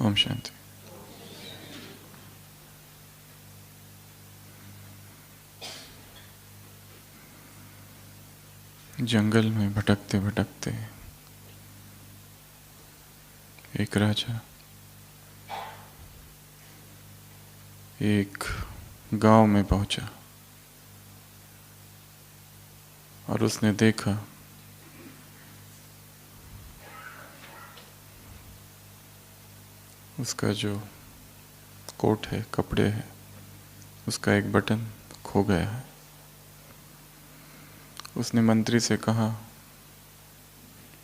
ओम शांति। जंगल में भटकते भटकते एक राजा एक गांव में पहुंचा और उसने देखा उसका जो कोट है, कपड़े है, उसका एक बटन खो गया है। उसने मंत्री से कहा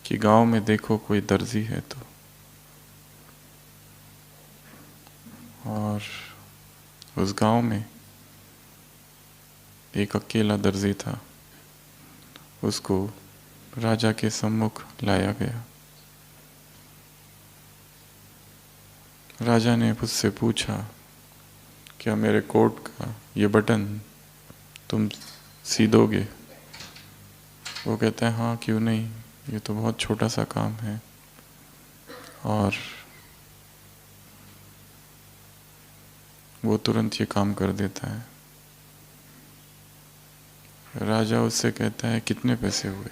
कि गांव में देखो कोई दर्जी है तो। और उस गांव में एक अकेला दर्जी था। उसको राजा के सम्मुख लाया गया। राजा ने उससे पूछा, क्या मेरे कोट का ये बटन तुम सीदोगे? वो कहता है, हाँ क्यों नहीं, ये तो बहुत छोटा सा काम है। और वो तुरंत ये काम कर देता है। राजा उससे कहता है, कितने पैसे हुए?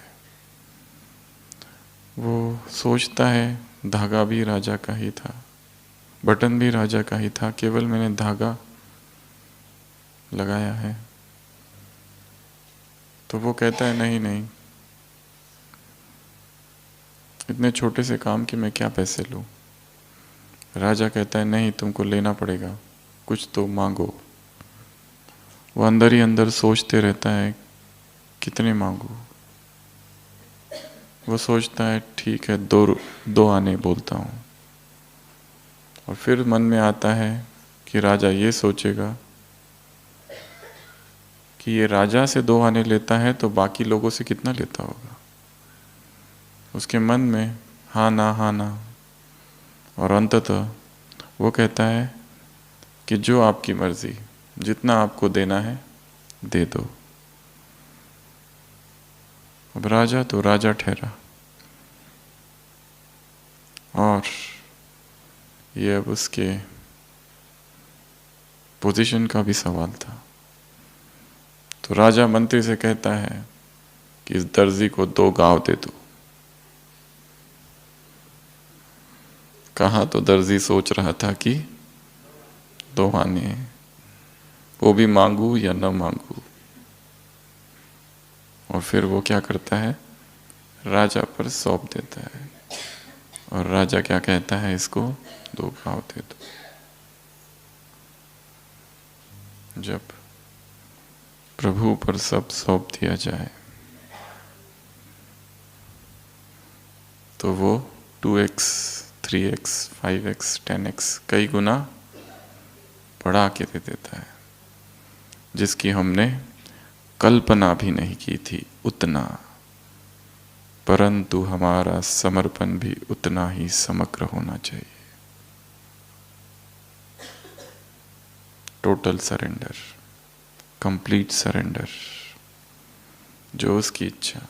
वो सोचता है धागा भी राजा का ही था, बटन भी राजा का ही था, केवल मैंने धागा लगाया है। तो वो कहता है, नहीं नहीं, इतने छोटे से काम के मैं क्या पैसे लूँ? राजा कहता है, नहीं तुमको लेना पड़ेगा, कुछ तो मांगो। वो अंदर ही अंदर सोचते रहता है कितने मांगू। वो सोचता है ठीक है, दो आने बोलता हूँ। और फिर मन में आता है कि राजा ये सोचेगा कि ये राजा से 2 आने लेता है तो बाकी लोगों से कितना लेता होगा। उसके मन में हाँ ना हाँ ना। और अंततः वो कहता है कि जो आपकी मर्जी, जितना आपको देना है दे दो। अब राजा तो राजा ठहरा और ये अब उसके पोजीशन का भी सवाल था। तो राजा मंत्री से कहता है कि इस दर्जी को 2 गांव दे दो। कहा तो दर्जी सोच रहा था कि 2 आने, वो भी मांगू या न मांगू। और फिर वो क्या करता है, राजा पर सौंप देता है। और राजा क्या कहता है, इसको 2 गांव दे दो। जब प्रभु पर सब सौंप दिया जाए तो वो 2x, 3x, 5x, 10x कई गुना बढ़ा के दे देता है, जिसकी हमने कल्पना भी नहीं की थी उतना। परंतु हमारा समर्पण भी उतना ही समग्र होना चाहिए। Total surrender, complete surrender. जो उसकी इच्छा,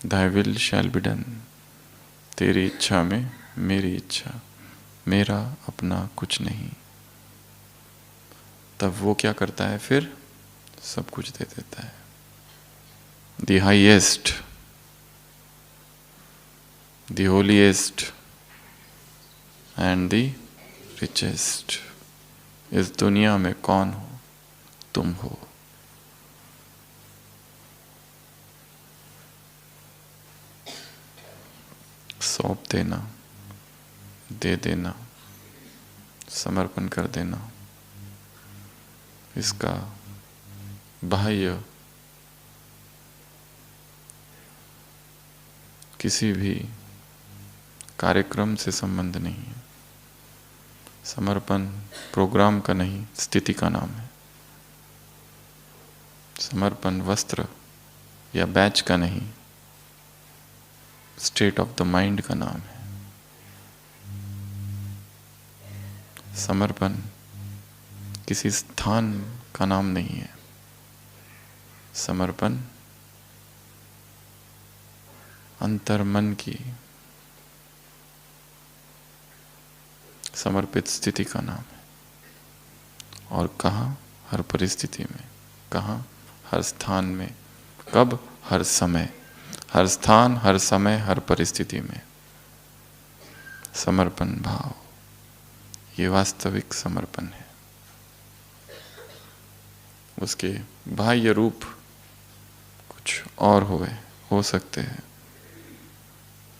Thy will shall be done। तेरी इच्छा में मेरी इच्छा, मेरा अपना कुछ नहीं। तब वो क्या करता है, फिर सब कुछ दे देता है। The highest, the holiest and the richest। इस दुनिया में कौन हो? तुम हो। सौंप देना, दे देना, समर्पण कर देना, इसका बाह्य किसी भी कार्यक्रम से संबंध नहीं है। समर्पण प्रोग्राम का नहीं, स्थिति का नाम है। समर्पण वस्त्र या बैच का नहीं, स्टेट ऑफ द माइंड का नाम है। समर्पण किसी स्थान का नाम नहीं है। समर्पण अंतर्मन की समर्पित स्थिति का नाम है। और कहाँ? हर परिस्थिति में। कहाँ? हर स्थान में। कब? हर समय, हर स्थान, हर समय, हर परिस्थिति में। समर्पण भाव, ये वास्तविक समर्पण है। उसके बाह्य रूप कुछ और हो सकते हैं,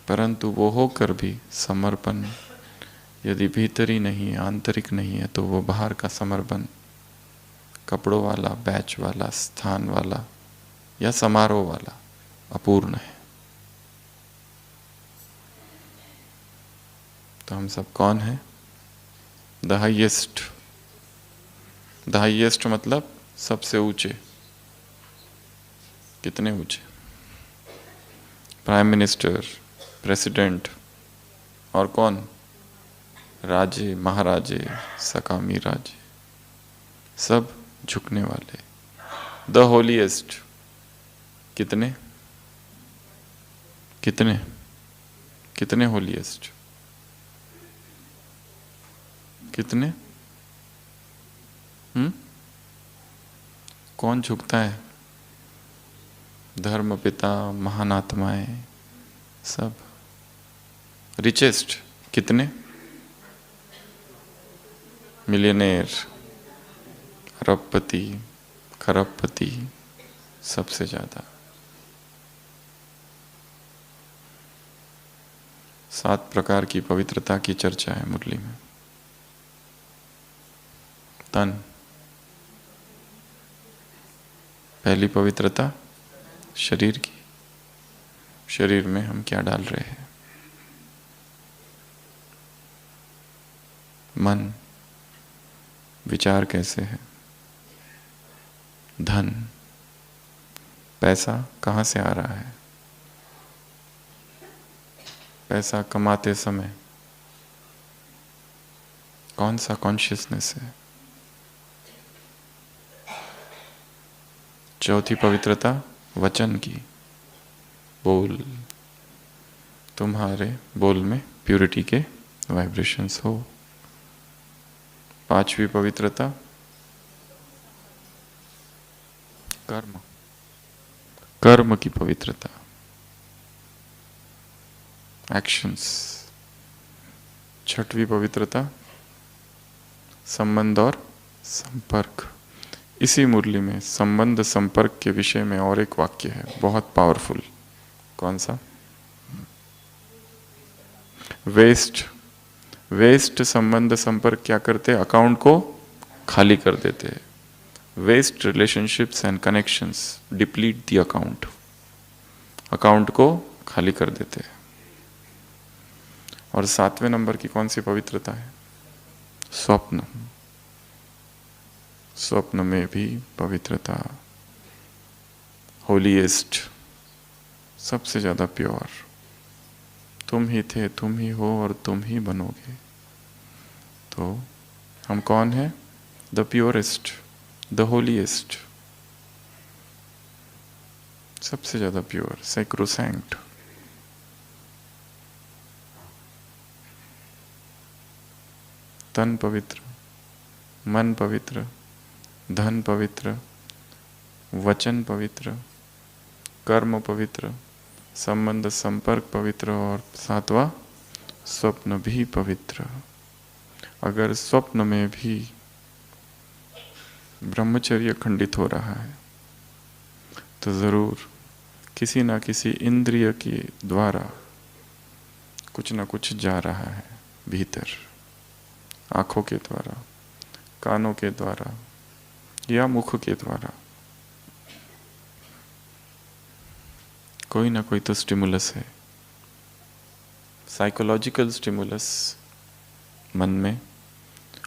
परंतु वो होकर भी समर्पण यदि भीतरी नहीं, आंतरिक नहीं है, तो वो बाहर का समर्पण कपड़ों वाला, बैच वाला, स्थान वाला या समारोह वाला अपूर्ण है। तो हम सब कौन हैं? The highest. द हाईएस्ट मतलब सबसे ऊंचे। कितने ऊंचे? प्राइम मिनिस्टर, प्रेसिडेंट, और कौन? राजे, महाराजे, सकामी राजे, सब झुकने वाले। The holiest. कितने? कितने? कितने होलीएस्ट? कितने? कौन झुकता है? धर्म पिता, महान आत्माएं, सब। रिचेस्ट कितने? मिलियनेयर, अरबपति, खरबपति, सबसे ज्यादा। 7 प्रकार की पवित्रता की चर्चा है मुरली में। तन, पहली पवित्रता शरीर की। शरीर में हम क्या डाल रहे हैं? मन, विचार कैसे है? धन, पैसा कहाँ से आ रहा है? पैसा कमाते समय कौन सा कॉन्शियसनेस है? चौथी पवित्रता वचन की। बोल, तुम्हारे बोल में प्यूरिटी के वाइब्रेशंस हो। 5वीं पवित्रता कर्म, कर्म की पवित्रता, एक्शंस। 6वीं पवित्रता संबंध और संपर्क। इसी मुरली में संबंध संपर्क के विषय में और एक वाक्य है बहुत पावरफुल। कौन सा? वेस्ट, वेस्ट संबंध संपर्क क्या करते? अकाउंट को खाली कर देते हैं। Waste relationships and connections deplete the account, account को खाली कर देते हैं। और 7वें नंबर की कौन सी पवित्रता है? स्वप्न। स्वप्न में भी पवित्रता, होलीएस्ट, सबसे ज्यादा प्योर। तुम ही थे, तुम ही हो और तुम ही बनोगे। तो हम कौन हैं? द प्योरेस्ट, द होलीएस्ट, सबसे ज्यादा प्योर, सैक्रोसैंक्ट। तन पवित्र, मन पवित्र, धन पवित्र, वचन पवित्र, कर्म पवित्र, संबंध संपर्क पवित्र, और 7वां स्वप्न भी पवित्र। अगर स्वप्न में भी ब्रह्मचर्य खंडित हो रहा है तो जरूर किसी ना किसी इंद्रिय के द्वारा कुछ ना कुछ जा रहा है भीतर। आंखों के द्वारा, कानों के द्वारा या मुख के द्वारा कोई ना कोई तो स्टिमुलस है। साइकोलॉजिकल स्टिमुलस मन में,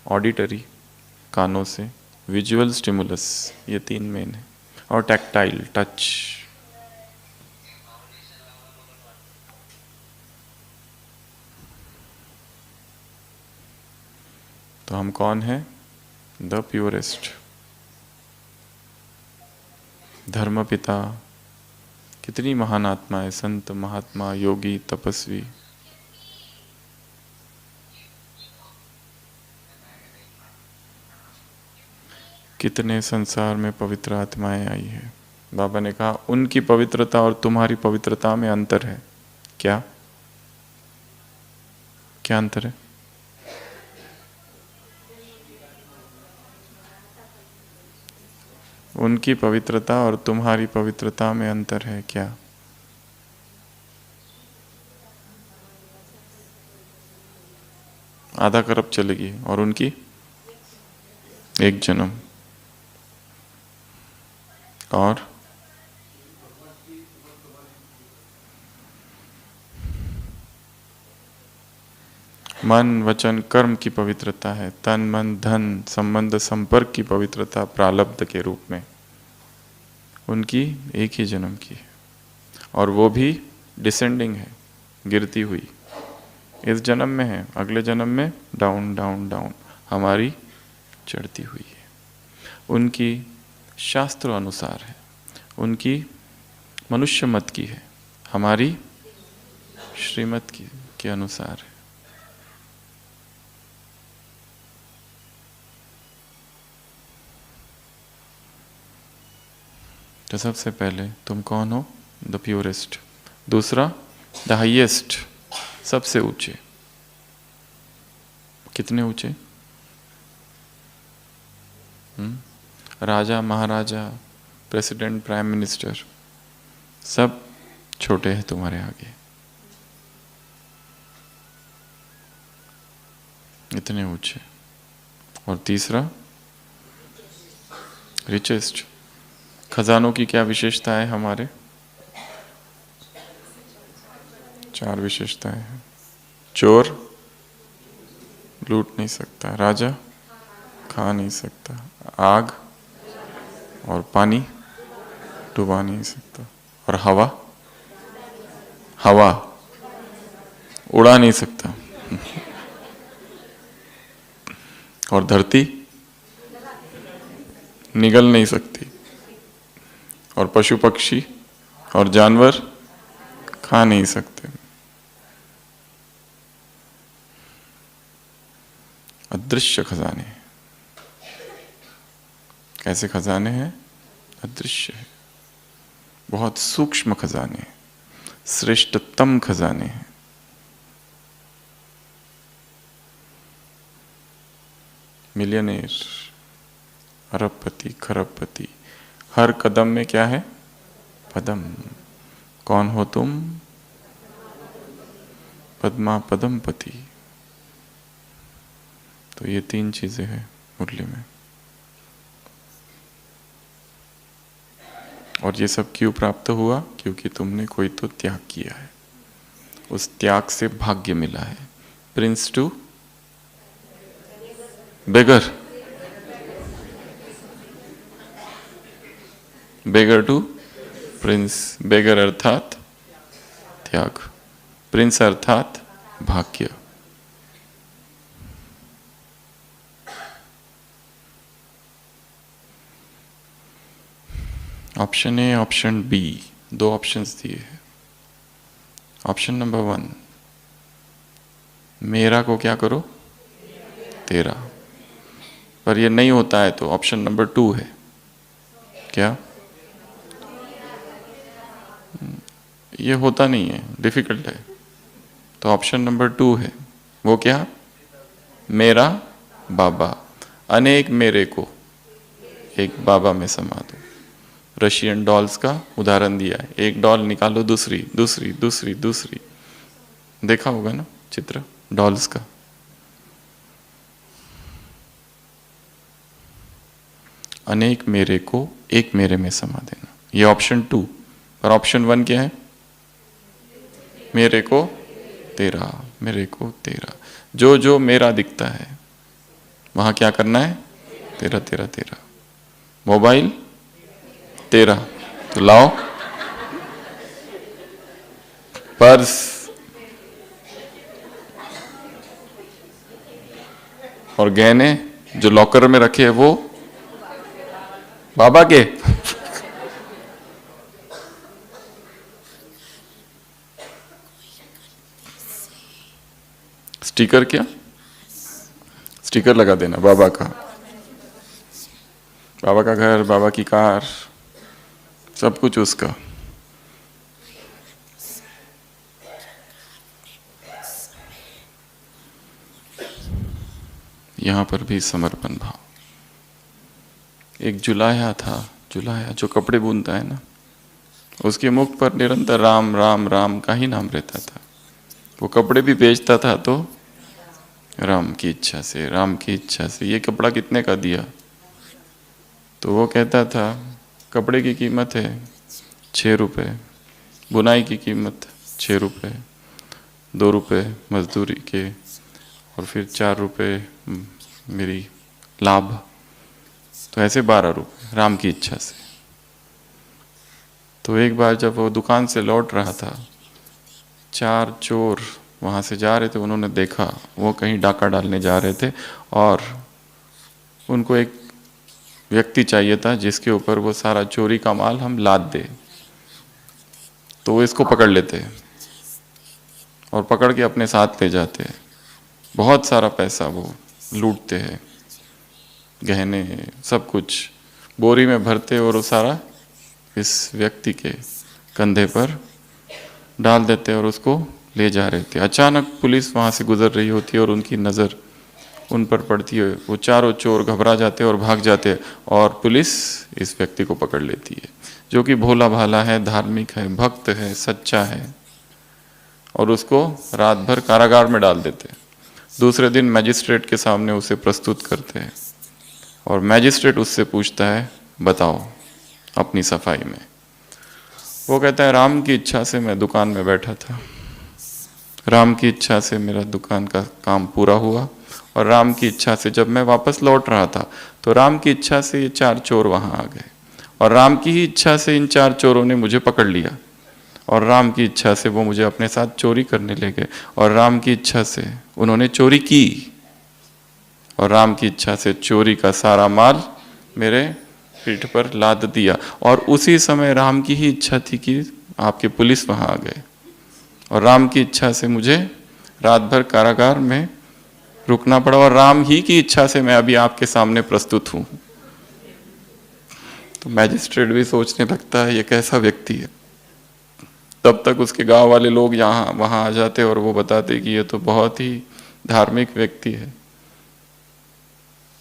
ऑडिटरी कानों से, विजुअल स्टिमुलस ये 3 मेन है, और टैक्टाइल टच। तो हम कौन हैं? The purest. धर्म पिता, कितनी महान आत्माएं, संत, महात्मा, योगी, तपस्वी, कितने संसार में पवित्र आत्माएं आई है। बाबा ने कहा उनकी पवित्रता और तुम्हारी पवित्रता में अंतर है। क्या क्या अंतर है? उनकी पवित्रता और तुम्हारी पवित्रता में अंतर है क्या? आधा खरब चलेगी और उनकी एक जन्म। और मन वचन कर्म की पवित्रता है, तन मन धन संबंध संपर्क की पवित्रता प्रारब्ध के रूप में। उनकी एक ही जन्म की है और वो भी डिसेंडिंग है, गिरती हुई। इस जन्म में है, अगले जन्म में डाउन डाउन डाउन। हमारी चढ़ती हुई है। उनकी शास्त्र अनुसार है, उनकी मनुष्य मत की है, हमारी श्रीमत की के अनुसार है। तो सबसे पहले तुम कौन हो? The purest. दूसरा द हाईएस्ट, सबसे ऊंचे। कितने ऊंचे? राजा महाराजा प्रेसिडेंट प्राइम मिनिस्टर सब छोटे हैं तुम्हारे आगे। इतने ऊंचे। और तीसरा रिचेस्ट। खजानों की क्या विशेषता है हमारे? 4 विशेषताएं हैं। चोर लूट नहीं सकता, राजा खा नहीं सकता, आग और पानी डुबा नहीं सकता, और हवा हवा उड़ा नहीं सकता, और धरती निगल नहीं सकती, और पशु पक्षी और जानवर खा नहीं सकते। अदृश्य खजाने। कैसे खजाने हैं? अदृश्य है, बहुत सूक्ष्म खजाने, श्रेष्ठतम खजाने हैं। मिलियनेर, अरबपति, खरबपति, हर कदम में क्या है? पदम। कौन हो तुम? पद्मा पदमपति। तो ये 3 चीजें हैं मुरली में। और ये सब क्यों प्राप्त हुआ? क्योंकि तुमने कोई तो त्याग किया है, उस त्याग से भाग्य मिला है। Prince to beggar, beggar to prince. Beggar अर्थात त्याग, प्रिंस अर्थात भाग्य। Option A, option B, 2 options दिए हैं। ऑप्शन नंबर 1, मेरा को क्या करो? तेरा। पर ये नहीं होता है तो ऑप्शन नंबर 2 है। क्या? ये होता नहीं है, डिफिकल्ट है। तो ऑप्शन नंबर 2 है। वो क्या? मेरा बाबा। अनेक मेरे को एक बाबा में समा दो। रशियन डॉल्स का उदाहरण दिया है। एक डॉल निकालो, दूसरी दूसरी दूसरी दूसरी। देखा होगा ना चित्र डॉल्स का। अनेक मेरे को एक मेरे में समा देना, ये ऑप्शन 2। और ऑप्शन 1 क्या है? मेरे को तेरा, मेरे को तेरा। जो जो मेरा दिखता है वहां क्या करना है? तेरा तेरा तेरा। मोबाइल तेरा, तो लाओ। पर्स और गहने जो लॉकर में रखे हैं वो बाबा के। स्टिकर, क्या स्टिकर लगा देना बाबा का। बाबा का घर, बाबा की कार, सब कुछ उसका। यहाँ पर भी समर्पण भाव। एक जुलाहा था, जुलाहा जो कपड़े बुनता है ना, उसके मुख पर निरंतर राम राम राम का ही नाम रहता था। वो कपड़े भी बेचता था तो राम की इच्छा से, राम की इच्छा से। ये कपड़ा कितने का दिया? तो वो कहता था कपड़े की कीमत है 6 रुपये, बुनाई की कीमत 6 रुपये, 2 रुपये मजदूरी के, और फिर 4 रुपये मेरी लाभ, तो ऐसे 12 रुपये राम की इच्छा से। तो एक बार जब वो दुकान से लौट रहा था, 4 चोर वहाँ से जा रहे थे, उन्होंने देखा वो कहीं डाका डालने जा रहे थे और उनको एक व्यक्ति चाहिए था जिसके ऊपर वो सारा चोरी का माल हम लाद दे। तो वो इसको पकड़ लेते और पकड़ के अपने साथ ले जाते। बहुत सारा पैसा वो लूटते हैं, गहने सब कुछ बोरी में भरते और वो सारा इस व्यक्ति के कंधे पर डाल देते और उसको ले जा रहे थे। अचानक पुलिस वहाँ से गुजर रही होती है और उनकी नज़र उन पर पड़ती है। वो चारों चोर घबरा जाते और भाग जाते और पुलिस इस व्यक्ति को पकड़ लेती है, जो कि भोला भाला है, धार्मिक है, भक्त है, सच्चा है, और उसको रात भर कारागार में डाल देते। दूसरे दिन मैजिस्ट्रेट के सामने उसे प्रस्तुत करते हैं और मैजिस्ट्रेट उससे पूछता है बताओ अपनी सफाई में। वो कहता है राम की इच्छा से मैं दुकान में बैठा था, राम की इच्छा से मेरा दुकान का काम पूरा हुआ, और राम की इच्छा से जब मैं वापस लौट रहा था तो राम की इच्छा से ये 4 चोर वहाँ आ गए, और राम की ही इच्छा से इन 4 चोरों ने मुझे पकड़ लिया, और राम की इच्छा से वो मुझे अपने साथ चोरी करने ले गए, और राम की इच्छा से उन्होंने चोरी की, और राम की इच्छा से चोरी का सारा माल मेरे पीठ पर लाद दिया। और उसी समय राम की ही इच्छा थी कि आपके पुलिस वहाँ आ गए, और राम की इच्छा से मुझे रात भर कारागार में रुकना पड़ा, और राम ही की इच्छा से मैं अभी आपके सामने प्रस्तुत हूँ। तो मैजिस्ट्रेट भी सोचने लगता है ये कैसा व्यक्ति है। तब तक उसके गांव वाले लोग यहाँ वहाँ आ जाते और वो बताते कि ये तो बहुत ही धार्मिक व्यक्ति है,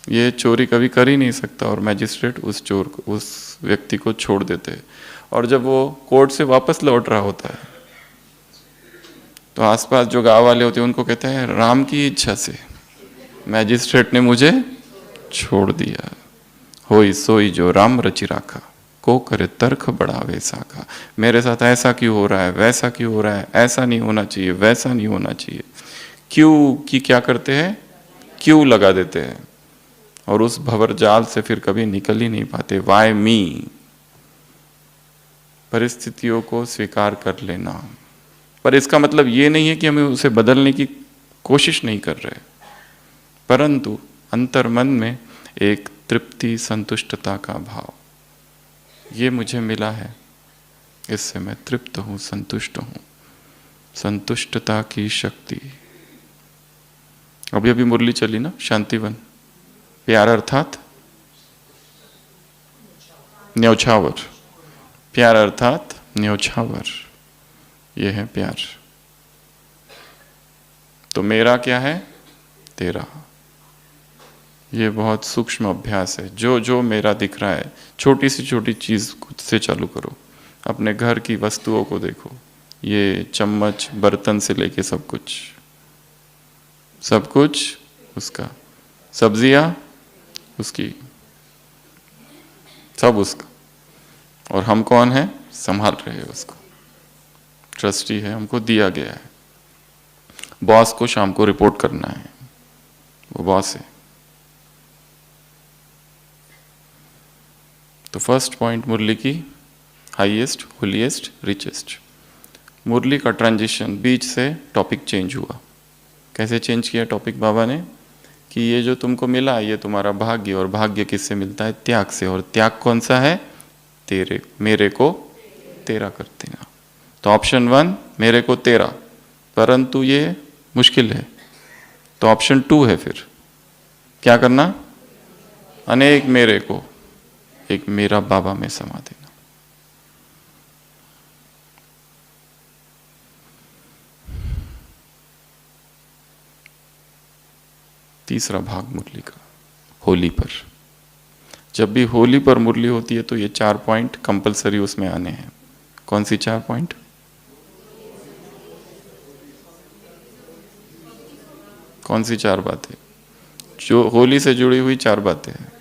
ये चोरी कभी कर ही नहीं सकता, और मैजिस्ट्रेट उस चोर को, उस व्यक्ति को छोड़ देते हैं। और जब वो कोर्ट से वापस लौट रहा होता है तो आसपास जो गांव वाले होते हैं उनको कहते हैं राम की इच्छा से मैजिस्ट्रेट ने मुझे छोड़ दिया। होई सोई जो राम रचि राखा, को करे तर्क बढ़ावे साखा। मेरे साथ ऐसा क्यों हो रहा है, वैसा क्यों हो रहा है, ऐसा नहीं होना चाहिए, वैसा नहीं होना चाहिए। क्यों की क्या करते हैं, क्यों लगा देते हैं, और उस भंवर जाल से फिर कभी निकल ही नहीं पाते। वाई मी, परिस्थितियों को स्वीकार कर लेना। पर इसका मतलब ये नहीं है कि हमें उसे बदलने की कोशिश नहीं कर रहे, परंतु अंतर्मन में एक तृप्ति, संतुष्टता का भाव, ये मुझे मिला है, इससे मैं तृप्त हूँ, संतुष्ट हूँ। संतुष्टता की शक्ति। अभी अभी मुरली चली ना, शांतिवन। प्यार अर्थात न्यौछावर, प्यार अर्थात न्यौछावर, ये है प्यार। तो मेरा क्या है, तेरा। ये बहुत सूक्ष्म अभ्यास है। जो जो मेरा दिख रहा है, छोटी से छोटी चीज खुद से चालू करो। अपने घर की वस्तुओं को देखो, ये चम्मच, बर्तन से लेके सब कुछ उसका, सब्जियां उसकी, सब उसका, और हम कौन है, संभाल रहे हैं उसको। ट्रस्टी है, हमको दिया गया है। बॉस को शाम को रिपोर्ट करना है, वो बॉस है। तो फर्स्ट पॉइंट मुरली की, हाईएस्ट, होलीएस्ट, रिचेस्ट। मुरली का ट्रांजिशन, बीच से टॉपिक चेंज हुआ। कैसे चेंज किया टॉपिक बाबा ने, कि ये जो तुमको मिला ये तुम्हारा भाग्य, और भाग्य किससे मिलता है, त्याग से। और त्याग कौन सा है, तेरे, मेरे को तेरा कर देना। तो ऑप्शन 1 मेरे को तेरा, परंतु ये मुश्किल है, तो ऑप्शन 2 है फिर क्या करना, अनेक मेरे को, एक मेरा बाबा में समा देना। तीसरा भाग मुरली का, होली पर। जब भी होली पर मुरली होती है तो ये 4 पॉइंट कंपलसरी उसमें आने हैं। कौन सी 4 पॉइंट? कौन सी 4 बातें? जो होली से जुड़ी हुई 4 बातें हैं।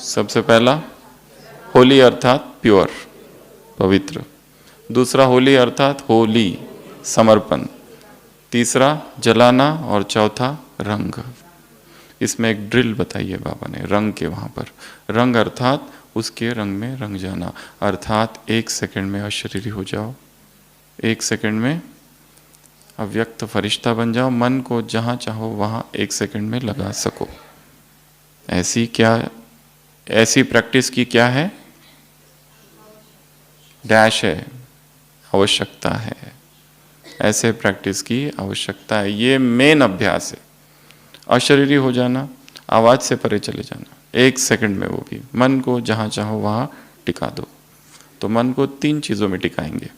सबसे पहला होली अर्थात प्योर, पवित्र। दूसरा होली अर्थात होली, समर्पण। तीसरा जलाना, और चौथा रंग। इसमें एक ड्रिल बताई है बाबा ने रंग के। वहाँ पर रंग अर्थात उसके रंग में रंग जाना, अर्थात 1 सेकंड में अशरीरी हो जाओ, 1 सेकंड में अव्यक्त फरिश्ता बन जाओ, मन को जहाँ चाहो वहाँ 1 सेकंड में लगा सको। ऐसी प्रैक्टिस की क्या है? डैश है, आवश्यकता है। ऐसे प्रैक्टिस की आवश्यकता है। ये मेन अभ्यास है। अशरीरी हो जाना, आवाज से परे चले जाना, 1 सेकंड में, वो भी मन को जहां चाहो वहां टिका दो। तो मन को 3 चीजों में टिकाएंगे।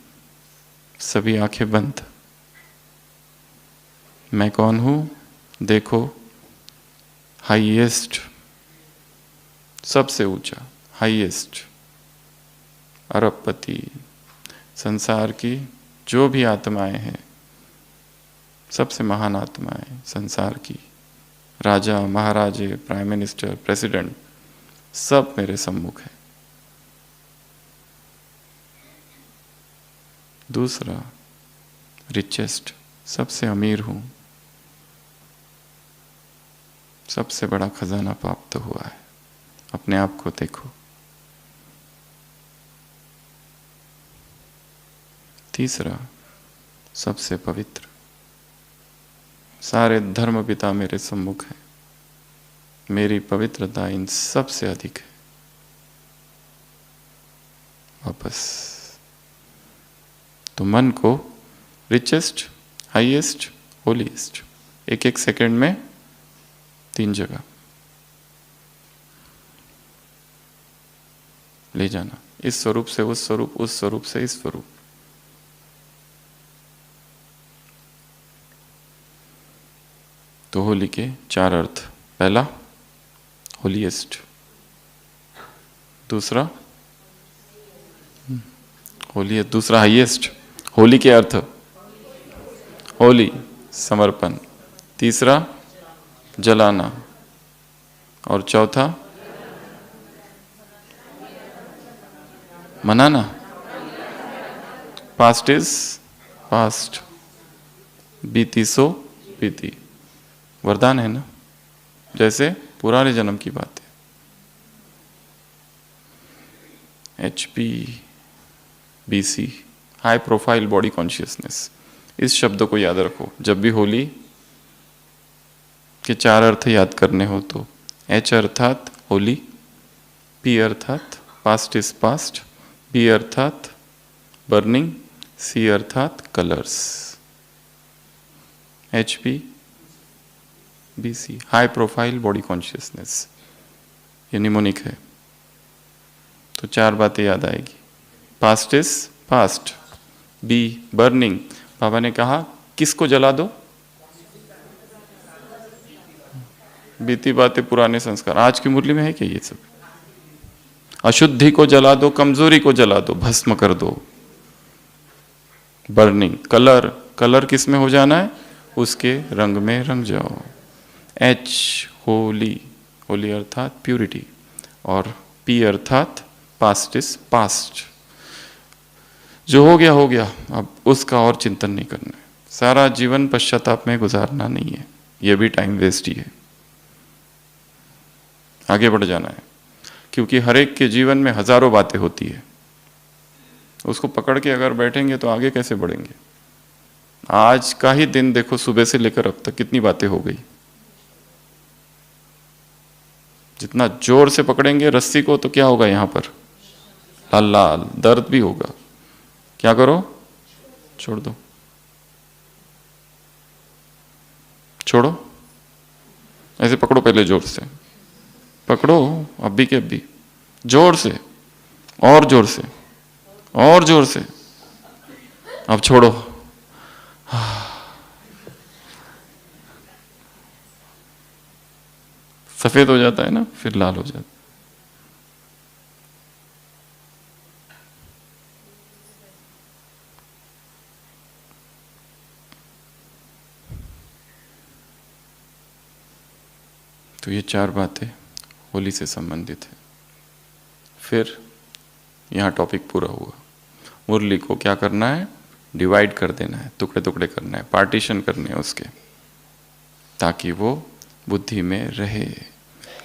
सभी आंखें बंद। मैं कौन हूं देखो, हाईएस्ट, सबसे ऊंचा, हाईएस्ट, अरबपति, संसार की जो भी आत्माएं हैं, सबसे महान आत्माएं संसार की, राजा, महाराजे, प्राइम मिनिस्टर, प्रेसिडेंट, सब मेरे सम्मुख है। दूसरा, रिचेस्ट, सबसे अमीर हूं, सबसे बड़ा खजाना प्राप्त हुआ है। अपने आप को देखो। तीसरा, सबसे पवित्र, सारे धर्म पिता मेरे सम्मुख हैं, मेरी पवित्रता इन सबसे अधिक है। वापस तो मन को रिचेस्ट, हाईएस्ट, होलीएस्ट, 1-1 सेकंड में 3 जगह ले जाना। इस स्वरूप से उस स्वरूप, उस स्वरूप से इस स्वरूप। तो होली के 4 अर्थ। पहला होलीएस्ट, दूसरा होली, दूसरा हाईएस्ट, होली के अर्थ होली, समर्पण। तीसरा जलाना, और चौथा मनाना। पास्ट इज पास्ट, बीती सो बीती। वरदान है ना, जैसे पुराने जन्म की बात है। HP BC, high profile body consciousness. इस शब्द को याद रखो जब भी होली के 4 अर्थ याद करने हो तो। H अर्थात होली, P अर्थात पास्ट इज पास्ट, B अर्थात बर्निंग, C अर्थात colours. HP BC, high profile body consciousness, ये निमोनिक है। तो 4 बातें याद आएगी। Past is past, B burning, बाबा ने कहा किसको जला दो? बीती बातें, पुराने संस्कार। आज की मुरली में है क्या ये सब? अशुद्धि को जला दो, कमजोरी को जला दो, भस्म कर दो। बर्निंग, कलर, कलर किस में हो जाना है? उसके रंग में रंग जाओ। H होली, होली अर्थात प्यूरिटी, और P अर्थात पास्ट इज पास्ट, जो हो गया हो गया, अब उसका और चिंतन नहीं करना है। सारा जीवन पश्चाताप में गुजारना नहीं है, यह भी टाइम वेस्ट ही है। आगे बढ़ जाना है, क्योंकि हर एक के जीवन में हजारों बातें होती है। उसको पकड़ के अगर बैठेंगे तो आगे कैसे बढ़ेंगे? आज का ही दिन देखो, सुबह से लेकर अब तक कितनी बातें हो गई। जितना जोर से पकड़ेंगे रस्सी को तो क्या होगा? यहां पर लाल लाल दर्द भी होगा। क्या करो? छोड़ दो, छोड़ो, ऐसे पकड़ो, पहले जोर से पकड़ो, अभी के अभी, जोर से, और जोर से, और जोर से। अब छोड़ो। सफेद हो जाता है ना, फिर लाल हो जाता है। तो ये 4 बातें होली से संबंधित है। फिर यहाँ टॉपिक पूरा हुआ। मुरली को क्या करना है? डिवाइड कर देना है, टुकड़े टुकड़े करना है, पार्टीशन करने हैं उसके, ताकि वो बुद्धि में रहे।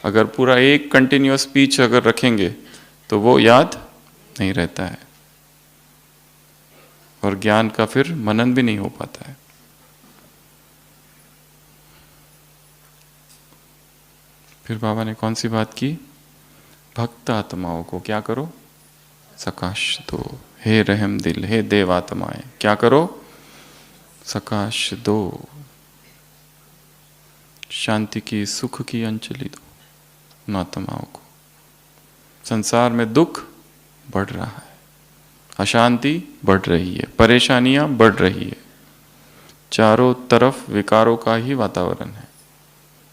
अगर पूरा एक कंटिन्यूअस स्पीच अगर रखेंगे तो वो याद नहीं रहता है, और ज्ञान का फिर मनन भी नहीं हो पाता है। फिर बाबा ने कौन सी बात की? भक्त आत्माओं को क्या करो? सकाश दो। हे रहम दिल, हे देव आत्माएं, क्या करो? सकाश दो, शांति की, सुख की अंजलि दो उन आत्माओं को। संसार में दुख बढ़ रहा है, अशांति बढ़ रही है, परेशानियां बढ़ रही है, चारों तरफ विकारों का ही वातावरण है,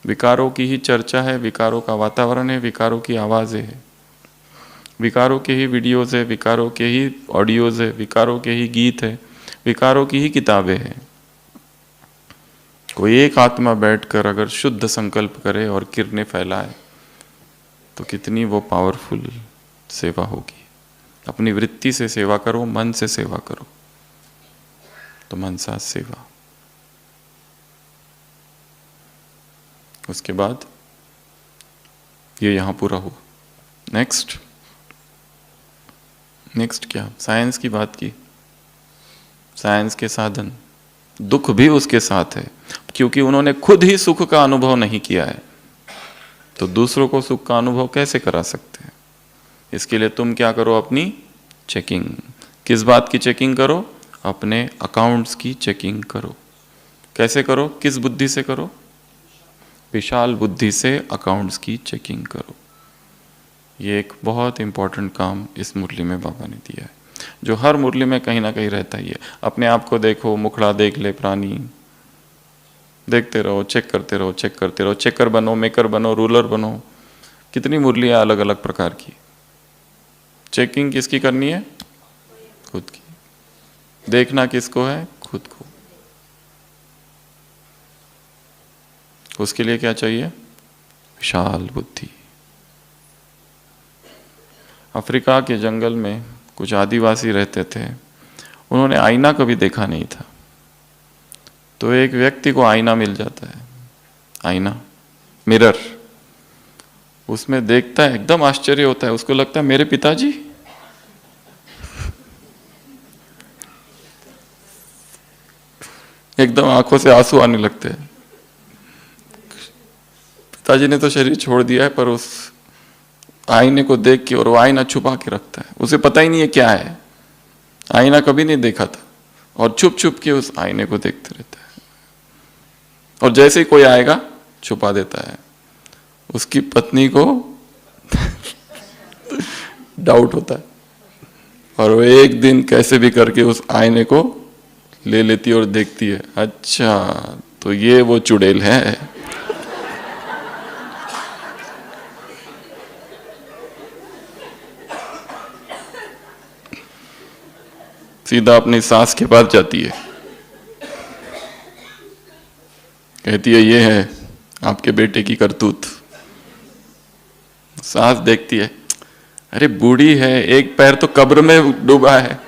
विकारों की ही चर्चा है, विकारों का वातावरण है, विकारों की आवाज़ें है, विकारों के ही वीडियोज़ है, विकारों के ही ऑडियोज़ है, विकारों के ही गीत है, विकारों की ही किताबें हैं। कोई एक आत्मा बैठकर अगर शुद्ध संकल्प करे और किरणें फैलाए तो कितनी वो पावरफुल सेवा होगी। अपनी वृत्ति से सेवा करो, मन से सेवा करो, तो मनसा सेवा। उसके बाद ये यहाँ पूरा हुआ। नेक्स्ट क्या? साइंस की बात की। साइंस के साधन, दुख भी उसके साथ है, क्योंकि उन्होंने खुद ही सुख का अनुभव नहीं किया है, तो दूसरों को सुख का अनुभव कैसे करा सकते हैं? इसके लिए तुम क्या करो? अपनी चेकिंग। किस बात की चेकिंग करो? अपने अकाउंट्स की चेकिंग करो। कैसे करो? किस बुद्धि से करो? विशाल बुद्धि से अकाउंट्स की चेकिंग करो। ये एक बहुत इंपॉर्टेंट काम इस मुरली में बाबा ने दिया है, जो हर मुरली में कहीं ना कहीं रहता ही है। अपने आप को देखो, मुखड़ा देख ले प्राणी, देखते रहो, चेक करते रहो, चेक करते रहो, चेकर बनो, मेकर बनो, रूलर बनो। कितनी मुरलियाँ अलग अलग प्रकार की। चेकिंग किसकी करनी है? खुद की। देखना किसको है? खुद को। उसके लिए क्या चाहिए? विशाल बुद्धि। अफ्रीका के जंगल में कुछ आदिवासी रहते थे, उन्होंने आईना कभी देखा नहीं था। तो एक व्यक्ति को आईना मिल जाता है, आईना, मिरर, उसमें देखता है, एकदम आश्चर्य होता है, उसको लगता है मेरे पिताजी। एकदम आंखों से आंसू आने लगते हैं। पिताजी ने तो शरीर छोड़ दिया है, पर उस आईने को देख के, और वो आईना छुपा के रखता है, उसे पता ही नहीं है क्या है, आईना कभी नहीं देखा था, और छुप छुप के उस आईने को देखते रहता है। और जैसे ही कोई आएगा छुपा देता है। उसकी पत्नी को डाउट होता है, और वो एक दिन कैसे भी करके उस आईने को ले लेती है और देखती है, अच्छा तो ये वो चुड़ैल है। सीधा अपनी सास के पास जाती है, कहती है ये है आपके बेटे की करतूत। सास देखती है, अरे बूढ़ी है, एक पैर तो कब्र में डूबा है,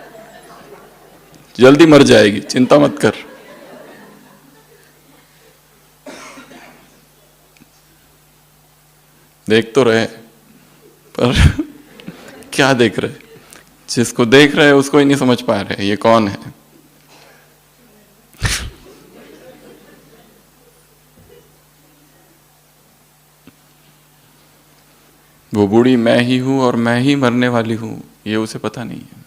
जल्दी मर जाएगी, चिंता मत कर। देख तो रहे, पर क्या देख रहे? जिसको देख रहे हैं उसको ही नहीं समझ पा रहे ये कौन है। वो बूढ़ी मैं ही हूं और मैं ही मरने वाली हूं, ये उसे पता नहीं है।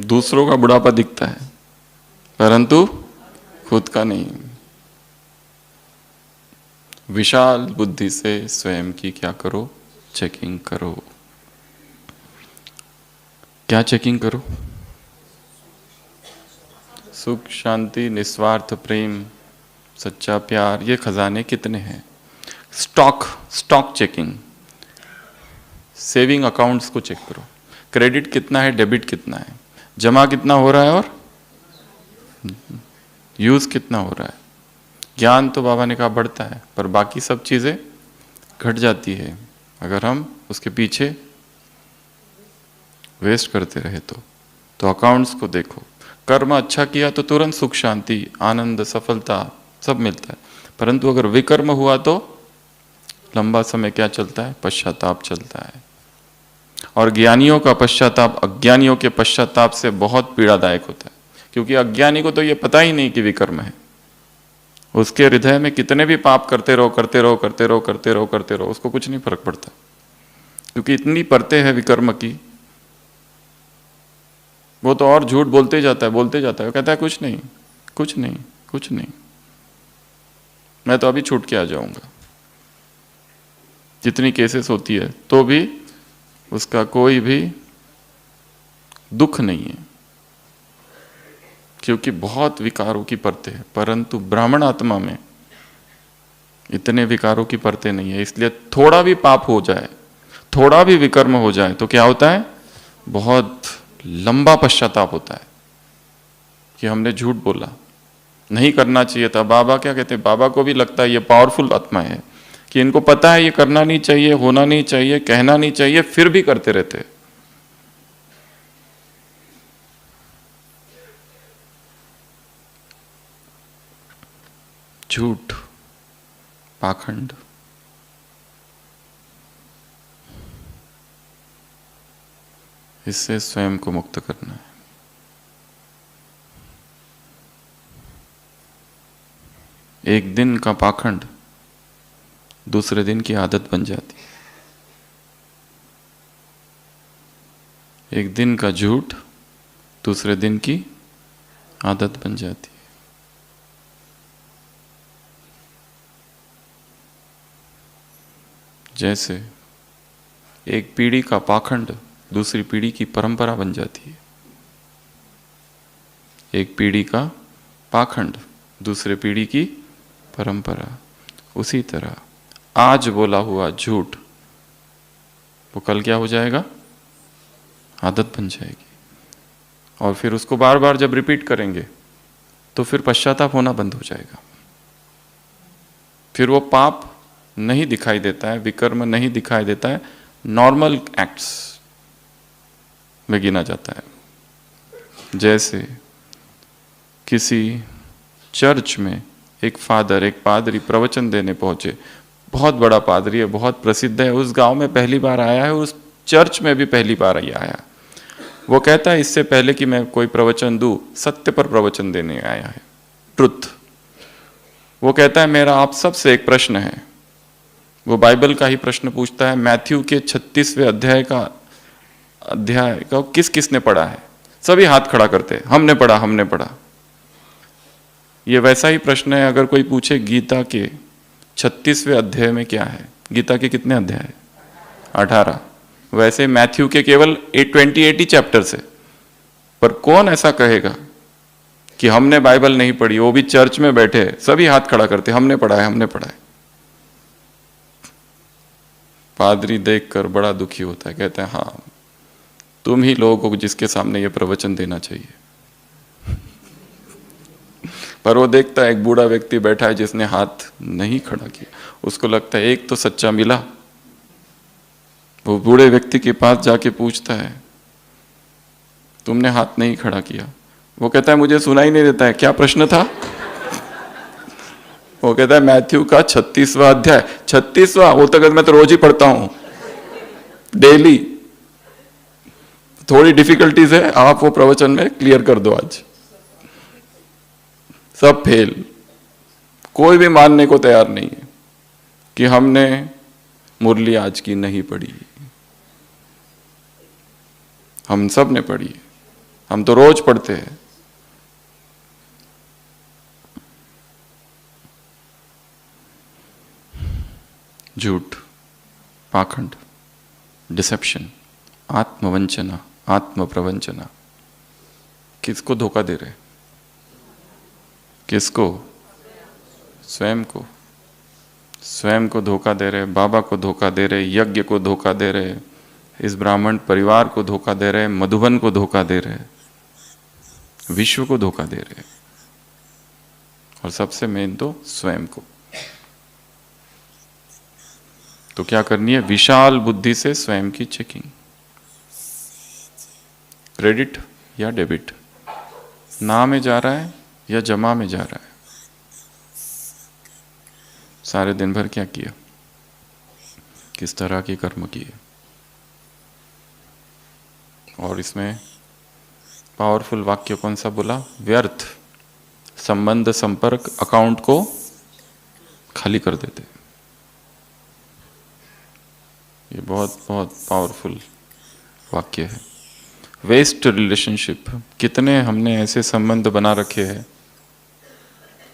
दूसरों का बुढ़ापा दिखता है, परंतु खुद का नहीं। विशाल बुद्धि से स्वयं की क्या करो, चेकिंग करो। क्या चेकिंग करो? सुख, शांति, निस्वार्थ प्रेम, सच्चा प्यार, ये खजाने कितने हैं। स्टॉक चेकिंग, सेविंग अकाउंट्स को चेक करो, क्रेडिट कितना है, डेबिट कितना है, जमा कितना हो रहा है और यूज कितना हो रहा है। ज्ञान तो बाबा ने कहा बढ़ता है, पर बाकी सब चीजें घट जाती है अगर हम उसके पीछे वेस्ट करते रहे तो अकाउंट्स को देखो। कर्म अच्छा किया तो तुरंत सुख, शांति, आनंद, सफलता सब मिलता है, परंतु अगर विकर्म हुआ तो लंबा समय क्या चलता है, पश्चाताप चलता है। और ज्ञानियों का पश्चाताप अज्ञानियों के पश्चाताप से बहुत पीड़ादायक होता है, क्योंकि अज्ञानी को तो ये पता ही नहीं कि विकर्म है। उसके हृदय में कितने भी पाप करते रहो करते रहो करते रहो करते रहो करते रहो, उसको कुछ नहीं फर्क पड़ता, क्योंकि इतनी परतें हैं विकर्म की। वो तो और झूठ बोलते जाता है बोलते जाता है, कहता है कुछ नहीं कुछ नहीं कुछ नहीं, मैं तो अभी छूट के आ जाऊंगा। जितनी केसेस होती है तो भी उसका कोई भी दुख नहीं है, क्योंकि बहुत विकारों की परतें हैं। परंतु ब्राह्मण आत्मा में इतने विकारों की परतें नहीं है, इसलिए थोड़ा भी पाप हो जाए, थोड़ा भी विकर्म हो जाए तो क्या होता है, बहुत लंबा पश्चाताप होता है कि हमने झूठ बोला, नहीं करना चाहिए था। बाबा क्या कहते हैं, बाबा को भी लगता है ये पावरफुल आत्मा है कि इनको पता है ये करना नहीं चाहिए, होना नहीं चाहिए, कहना नहीं चाहिए, फिर भी करते रहते। झूठ, पाखंड, इससे स्वयं को मुक्त करना है। एक दिन का पाखंड दूसरे दिन की आदत बन जाती है। एक दिन का झूठ दूसरे दिन की आदत बन जाती है। जैसे एक पीढ़ी का पाखंड दूसरी पीढ़ी की परंपरा बन जाती है। एक पीढ़ी का पाखंड दूसरे पीढ़ी की परंपरा। उसी तरह आज बोला हुआ झूठ वो कल क्या हो जाएगा, आदत बन जाएगी। और फिर उसको बार बार जब रिपीट करेंगे तो फिर पश्चाताप होना बंद हो जाएगा। फिर वो पाप नहीं दिखाई देता है, विकर्म नहीं दिखाई देता है, नॉर्मल एक्ट्स में गिना जाता है। जैसे किसी चर्च में एक फादर, एक पादरी प्रवचन देने पहुंचे, बहुत बड़ा पादरी है, बहुत प्रसिद्ध है, उस गांव में पहली बार आया है, उस चर्च में भी पहली बार ही आया। वो कहता है इससे पहले कि मैं कोई प्रवचन दूं, सत्य पर प्रवचन देने आया है, ट्रुथ। वो कहता है मेरा आप सबसे एक प्रश्न है। वो बाइबल का ही प्रश्न पूछता है, मैथ्यू के 36वें अध्याय का किस किसने पढ़ा है। सभी हाथ खड़ा करते हैं, हमने पढ़ा हमने पढ़ा। ये वैसा ही प्रश्न है अगर कोई पूछे गीता के 36वें अध्याय में क्या है। गीता के कितने अध्याय है? 18। वैसे मैथ्यू के केवल 28 चैप्टर्स है। पर कौन ऐसा कहेगा कि हमने बाइबल नहीं पढ़ी, वो भी चर्च में बैठे हैं, सभी हाथ खड़ा करते, हमने पढ़ा है हमने पढ़ा है। पादरी देखकर बड़ा दुखी होता है, कहते हैं हाँ तुम ही लोग हो जिसके सामने ये प्रवचन देना चाहिए। पर वो देखता है एक बूढ़ा व्यक्ति बैठा है जिसने हाथ नहीं खड़ा किया, उसको लगता है एक तो सच्चा मिला। वो बूढ़े व्यक्ति के पास जाके पूछता है तुमने हाथ नहीं खड़ा किया। वो कहता है मुझे सुनाई नहीं देता है, क्या प्रश्न था? वो कहता है मैथ्यू का 36वां अध्याय। 36वां? वो तक मैं तो रोज ही पढ़ता हूं, डेली। थोड़ी डिफिकल्टीज है, आप वो प्रवचन में क्लियर कर दो आज। सब फेल। कोई भी मानने को तैयार नहीं है कि हमने मुरली आज की नहीं पढ़ी। हम सब ने पढ़ी, हम तो रोज पढ़ते हैं। झूठ, पाखंड, डिसेप्शन, आत्मवंचना, आत्म प्रवंचना। किसको धोखा दे रहे? किसको? स्वयं को। स्वयं को धोखा दे रहे, बाबा को धोखा दे रहे, यज्ञ को धोखा दे रहे, इस ब्राह्मण परिवार को धोखा दे रहे, मधुबन को धोखा दे रहे, विश्व को धोखा दे रहे, और सबसे मेन तो स्वयं को। तो क्या करनी है? विशाल बुद्धि से स्वयं की चेकिंग। क्रेडिट या डेबिट, ना में जा रहा है या जमा में जा रहा है, सारे दिन भर क्या किया, किस तरह के कर्म किए। और इसमें पावरफुल वाक्य कौन सा बोला? व्यर्थ संबंध संपर्क अकाउंट को खाली कर देते। ये बहुत बहुत पावरफुल वाक्य है। वेस्ट रिलेशनशिप, कितने हमने ऐसे संबंध बना रखे हैं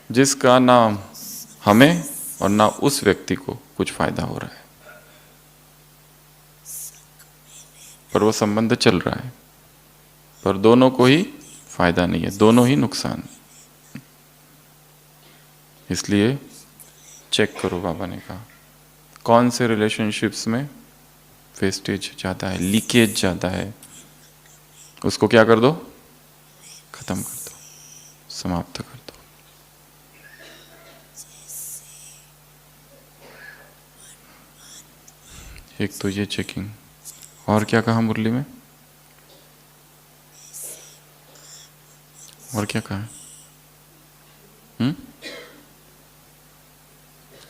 जिसका ना हमें और ना उस व्यक्ति को कुछ फायदा हो रहा है, पर वो संबंध चल रहा है, पर दोनों को ही फायदा नहीं है, दोनों ही नुकसान। इसलिए चेक करो, बाबा ने कहा कौन से रिलेशनशिप्स में वेस्टेज ज़्यादा है, लीकेज ज़्यादा है, उसको क्या कर दो? खत्म कर दो, समाप्त कर दो। एक तो ये चेकिंग, और क्या कहा मुरली में? और क्या कहा?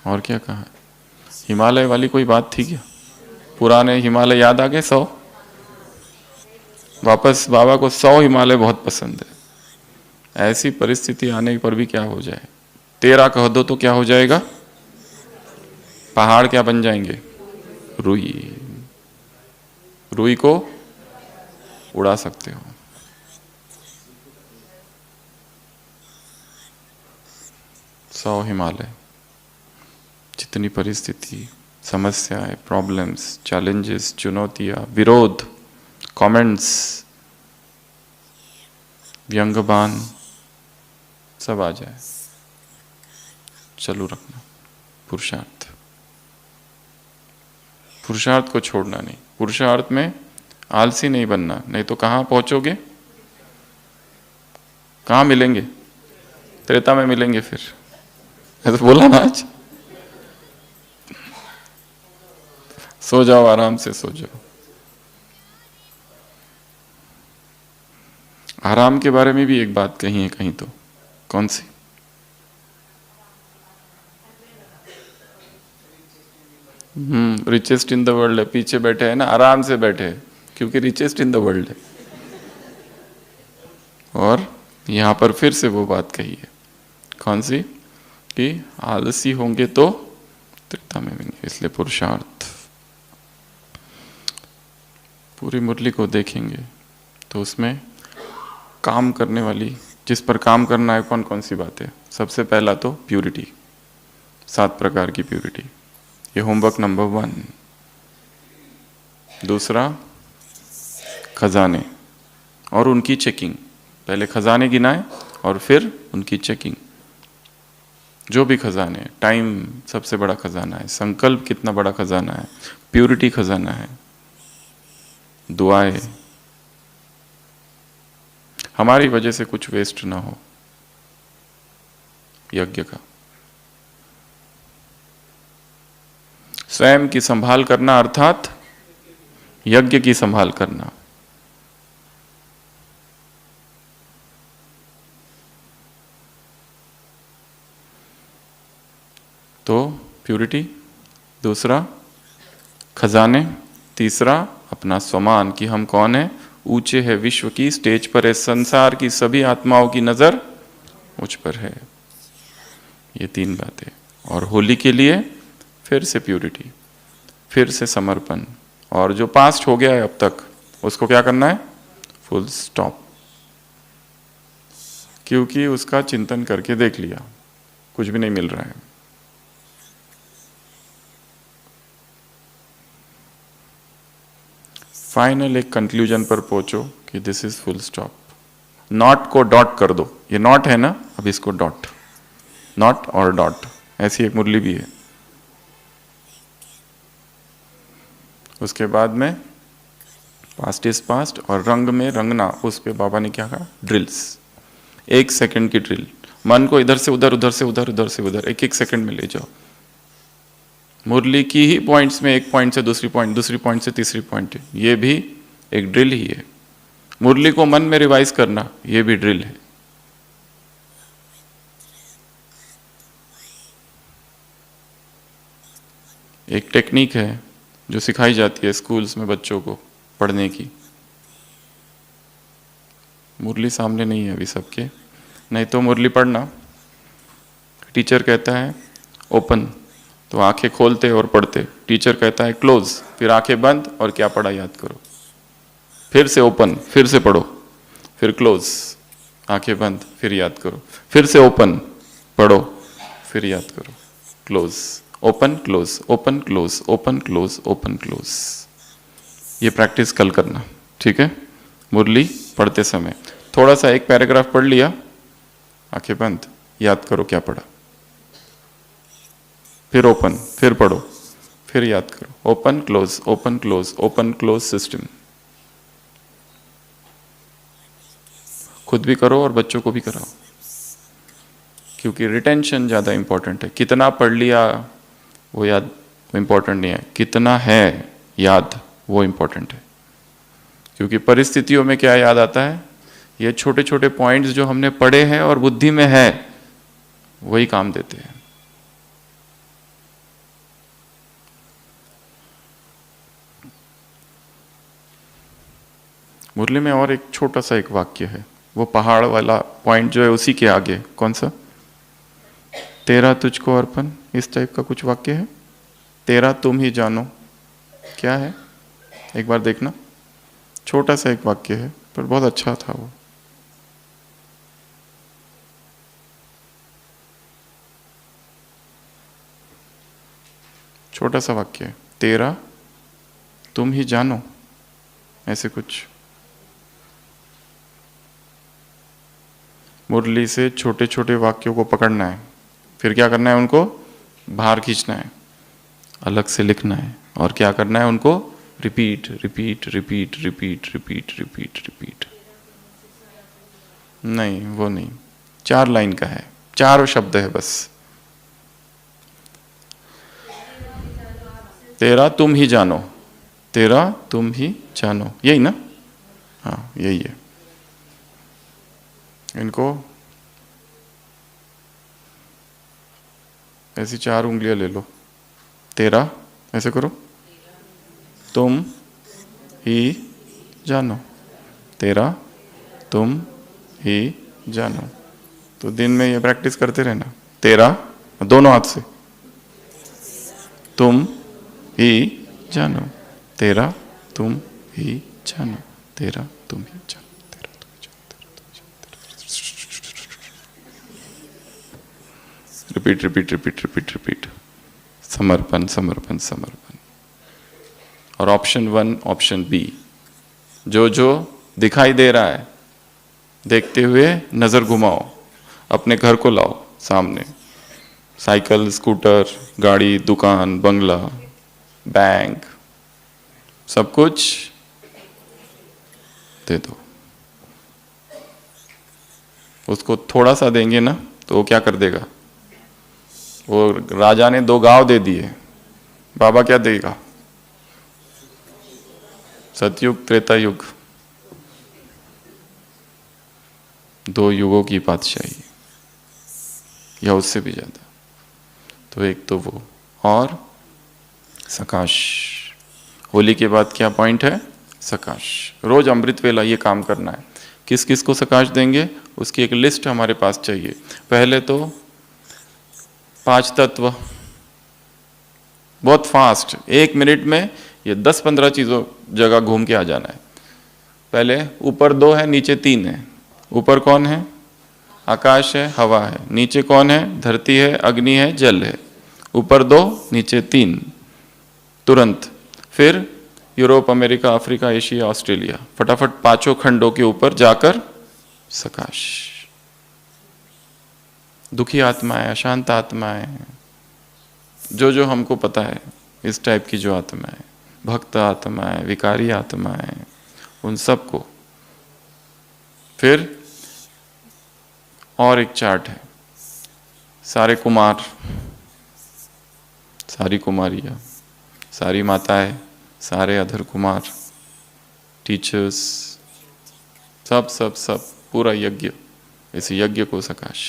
और क्या कहा? हिमालय वाली कोई बात थी क्या? पुराने हिमालय याद आ गए 100? वापस बाबा को 100 हिमालय बहुत पसंद है। ऐसी परिस्थिति आने पर भी क्या हो जाए, 13 कह दो तो क्या हो जाएगा? पहाड़ क्या बन जाएंगे? रुई। रुई को उड़ा सकते हो। सौ हिमालय, जितनी परिस्थिति, समस्याएं, प्रॉब्लम्स, चैलेंजेस, चुनौतियां, विरोध, कमेंट्स, व्यंग्यबान सब आ जाए, चालू रखना। पुरुषार्थ, पुरुषार्थ को छोड़ना नहीं। पुरुषार्थ में आलसी नहीं बनना, नहीं तो कहाँ पहुंचोगे? कहाँ मिलेंगे? त्रेता में मिलेंगे। फिर ऐसा बोला ना आज, सो जाओ, आराम से सो जाओ। आराम के बारे में भी एक बात कही है कहीं, तो कौन सी? रिचेस्ट इन द वर्ल्ड है, पीछे बैठे हैं ना, आराम से बैठे हैं क्योंकि रिचेस्ट इन द वर्ल्ड है। और यहां पर फिर से वो बात कही है, कौन सी? कि आलसी होंगे तो त्रेता में भी नहीं। इसलिए पुरुषार्थ, पूरी मुरली को देखेंगे तो उसमें काम करने वाली, जिस पर काम करना है, कौन कौन सी बातें? सबसे पहला तो प्यूरिटी, 7 प्रकार की प्यूरिटी, ये होमवर्क नंबर 1। दूसरा खजाने और उनकी चेकिंग, पहले खजाने गिनाए और फिर उनकी चेकिंग। जो भी खजाने, टाइम सबसे बड़ा खजाना है, संकल्प कितना बड़ा खजाना है, प्यूरिटी खजाना है, दुआएं, हमारी वजह से कुछ वेस्ट ना हो, यज्ञ का। स्वयं की संभाल करना अर्थात यज्ञ की संभाल करना। तो प्यूरिटी, दूसरा खजाने, तीसरा अपना स्वमान कि हम कौन है, ऊंचे है विश्व की स्टेज पर है, संसार की सभी आत्माओं की नजर मुझ पर है। ये 3 बातें। और होली के लिए फिर से प्यूरिटी, फिर से समर्पण, और जो पास्ट हो गया है अब तक उसको क्या करना है? Full stop. क्योंकि उसका चिंतन करके देख लिया, कुछ भी नहीं मिल रहा है। फाइनल एक कंक्लूजन पर पहुंचो कि this is full stop. Not co dot कर दो, ये नॉट है ना, अब इसको डॉट, नॉट और डॉट, ऐसी एक मुरली भी है। उसके बाद में पास्ट इज पास्ट, और रंग में रंगना, उस पे बाबा ने क्या कहा, ड्रिल्स, 1 सेकंड की ड्रिल। मन को इधर से उधर, उधर से उधर, उधर से उधर, 1-1 सेकंड में ले जाओ। मुरली की ही पॉइंट्स में, एक पॉइंट से दूसरी पॉइंट, दूसरी पॉइंट से तीसरी पॉइंट, ये भी एक ड्रिल ही है। मुरली को मन में रिवाइज करना, ये भी ड्रिल है। एक टेक्निक है जो सिखाई जाती है स्कूल्स में बच्चों को पढ़ने की। मुरली सामने नहीं है अभी सबके, नहीं तो मुरली पढ़ना, टीचर कहता है ओपन तो आंखें खोलते और पढ़ते, टीचर कहता है क्लोज, फिर आंखें बंद और क्या पढ़ा याद करो, फिर से ओपन, फिर से पढ़ो, फिर क्लोज, आंखें बंद, फिर याद करो, फिर से ओपन, पढ़ो, फिर याद करो, close, open close, open close, open close, open close. ये प्रैक्टिस कल करना, ठीक है। मुरली पढ़ते समय थोड़ा सा एक पैराग्राफ पढ़ लिया, आंखें बंद, याद करो क्या पढ़ा, फिर ओपन, फिर पढ़ो, फिर याद करो, open close, open close, open close system. खुद भी करो और बच्चों को भी कराओ, क्योंकि रिटेंशन ज़्यादा इंपॉर्टेंट है। कितना पढ़ लिया वो याद इंपॉर्टेंट नहीं है, कितना है याद वो इंपॉर्टेंट है। क्योंकि परिस्थितियों में क्या याद आता है, ये छोटे छोटे पॉइंट्स जो हमने पढ़े हैं और बुद्धि में है वही काम देते हैं। मुरली में और एक छोटा सा एक वाक्य है, वो पहाड़ वाला पॉइंट जो है उसी के आगे, कौन सा, तेरा तुझको अर्पण, इस टाइप का कुछ वाक्य है, तेरा तुम ही जानो, क्या है एक बार देखना, छोटा सा एक वाक्य है पर बहुत अच्छा था वो। छोटा सा वाक्य है, तेरा तुम ही जानो, ऐसे कुछ। मुरली से छोटे छोटे वाक्यों को पकड़ना है, फिर क्या करना है, उनको बाहर खींचना है, अलग से लिखना है, और क्या करना है, उनको repeat repeat repeat repeat repeat repeat repeat. नहीं वो नहीं, 4 लाइन का है, 4 शब्द है बस। तेरा तुम ही जानो, तेरा तुम ही जानो, यही ना, हाँ यही है। इनको ऐसी 4 उंगलियां ले लो, तेरा ऐसे करो, तुम ही जानो, तेरा तुम ही जानो। तो दिन में ये प्रैक्टिस करते रहना, तेरा दोनों हाथ से, तुम ही जानो, तेरा तुम ही जानो, तेरा तुम ही जानो, तेरा तुम ही जानो, तेरा तुम ही जानो। Repeat repeat repeat repeat repeat, समर्पण समर्पण समर्पण। और ऑप्शन 1 ऑप्शन बी, जो जो दिखाई दे रहा है देखते हुए नजर घुमाओ, अपने घर को लाओ सामने, साइकिल, स्कूटर, गाड़ी, दुकान, बंगला, बैंक, सब कुछ दे दो। उसको थोड़ा सा देंगे ना तो वो क्या कर देगा, वो राजा ने 2 गांव दे दिए, बाबा क्या देगा, सतयुग त्रेता युग, 2 युगों की बादशाही, या उससे भी ज्यादा। तो एक तो वो, और सकाश, होली के बाद क्या पॉइंट है, सकाश। रोज अमृत वेला ये काम करना है। किस किस को सकाश देंगे उसकी एक लिस्ट हमारे पास चाहिए। पहले तो 5 तत्व, बहुत फास्ट, 1 मिनट में ये 10-15 चीजों जगह घूम के आ जाना है। पहले ऊपर 2 है, नीचे 3 है। ऊपर कौन है, आकाश है, हवा है। नीचे कौन है, धरती है, अग्नि है, जल है। ऊपर 2, नीचे 3, तुरंत। फिर Europe, America, Africa, Asia, Australia, फटाफट पांचों खंडों के ऊपर जाकर सकाश। दुखी आत्माएं, अशांत आत्माएं, जो जो हमको पता है इस टाइप की जो आत्माएं, भक्त आत्माएं, विकारी आत्माएं, उन सबको। फिर और एक चार्ट है, सारे कुमार, सारी कुमारियां, सारी माताएं, सारे अधर कुमार, टीचर्स, सब सब सब, पूरा यज्ञ, इस यज्ञ को सकाश।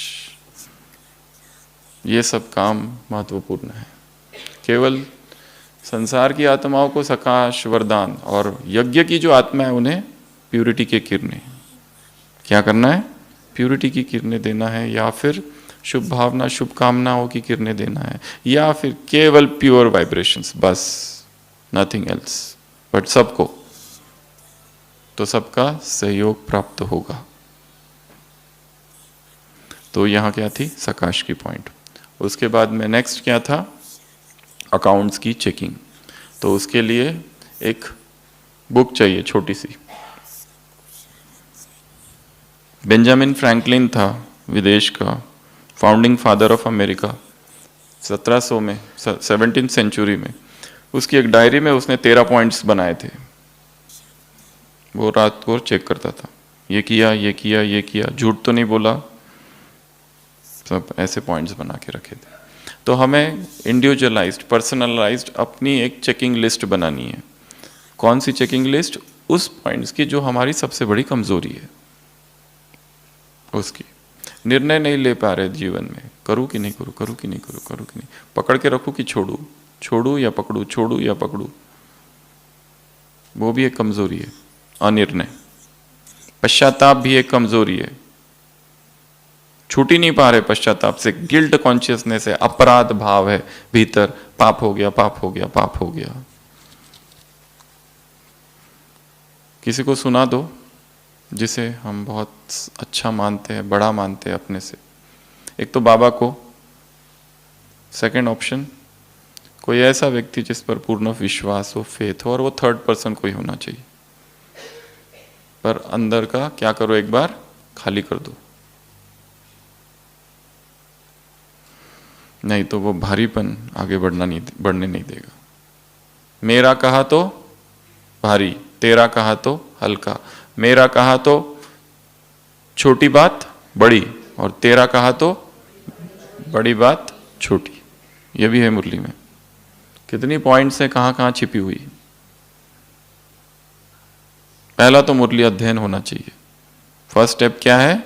ये सब काम महत्वपूर्ण है। केवल संसार की आत्माओं को सकाश वरदान, और यज्ञ की जो आत्मा है उन्हें प्यूरिटी के किरणें। क्या करना है? प्यूरिटी की किरणें देना है, या फिर शुभ भावना, शुभकामनाओं की किरणें देना है, या फिर केवल प्योर वाइब्रेशंस, बस नथिंग एल्स। बट सबको, तो सबका सहयोग प्राप्त होगा। तो यहाँ क्या थी? सकाश की पॉइंट। उसके बाद में नेक्स्ट क्या था? अकाउंट्स की चेकिंग। तो उसके लिए एक बुक चाहिए छोटी सी। बेंजामिन फ्रैंकलिन था विदेश का, फाउंडिंग फादर ऑफ अमेरिका, 1700 में, 17th सेंचुरी में। उसकी एक डायरी में उसने 13 पॉइंट्स बनाए थे। वो रात को चेक करता था, ये किया, ये किया, ये किया, झूठ तो नहीं बोला, सब ऐसे पॉइंट्स बना के रखे थे। तो हमें इंडिविजुअलाइज्ड, पर्सनलाइज्ड अपनी एक चेकिंग लिस्ट बनानी है। कौन सी चेकिंग लिस्ट? उस पॉइंट्स की जो हमारी सबसे बड़ी कमजोरी है, उसकी। निर्णय नहीं ले पा रहे जीवन में, करूँ कि नहीं करूँ, करूँ कि नहीं करूँ, करूँ कि नहीं, पकड़ के रखूँ कि छोड़ूँ, छोड़ूँ या पकड़ूँ, छोड़ूँ या पकड़ूँ, वो भी एक कमजोरी है। अनिर्णय। पश्चाताप भी एक कमजोरी है, छूट ही नहीं पा रहे पश्चाताप से। गिल्ट कॉन्शियसनेस है, अपराध भाव है भीतर, पाप हो गया, पाप हो गया, पाप हो गया। किसी को सुना दो जिसे हम बहुत अच्छा मानते हैं, बड़ा मानते हैं अपने से। एक तो बाबा को, सेकंड ऑप्शन कोई ऐसा व्यक्ति जिस पर पूर्ण विश्वास हो, फेथ हो, और वो थर्ड पर्सन कोई होना चाहिए। पर अंदर का क्या करो, एक बार खाली कर दो, नहीं तो वो भारीपन आगे बढ़ने नहीं देगा। मेरा कहा तो भारी, तेरा कहा तो हल्का, मेरा कहा तो छोटी बात बड़ी, और तेरा कहा तो बड़ी बात छोटी। ये भी है मुरली में। कितनी पॉइंट्स है, कहां कहां छिपी हुई। पहला तो मुरली अध्ययन होना चाहिए। फर्स्ट स्टेप क्या है?